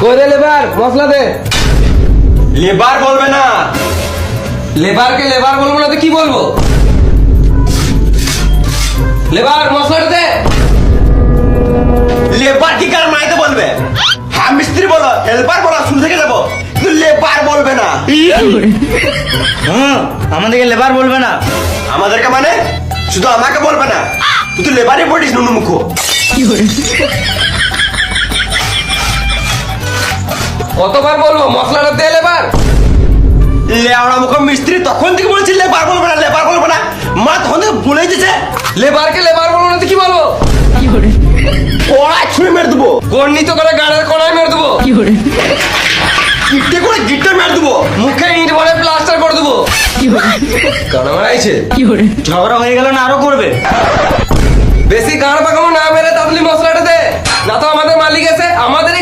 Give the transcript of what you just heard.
করে লেবার মশলা দে। লেবার বলবে না। লেবারকে লেবার বলবো না তো কি বলবো? লেবার মশলাটা দে। লেবার কি কার মাইতে বলবে? হ্যাঁ মিস্ত্রি বলো, হেল্পার বলো, শুরু থেকে যাবো, কিন্তু লেবার বলবে না। আমাদেরকে লেবার বলবে না। আমাদেরকে মানে শুধু আমাকে বলবে না, তুই তো লেবারই পড়িস নুনু মুখ। কতবার বলবো মশলাটা দে লেবার? লেওড়া মুখ মিস্ত্রি তখন থেকে বলছি লেবার বলবে না, লেবার বলবে না, মা তখন থেকে ভুলে যেছে। লেবারকে লেবার বলবো না তো কি বলবো? কড়াই ছুঁড়ে মেরে দেবো, গর্ণিত করে গাড়ির কোনায় মেরে দেবো, গিটে করে গিটে মেরে দেবো, মুখে ইট ভরে প্লাস্টার করে দেবো। কানা মারাইছে। ঝগড়া হয়ে গেল না আরো করবে? বেশি গাড় পাকামো না মেরে তাড়াতাড়ি মশলা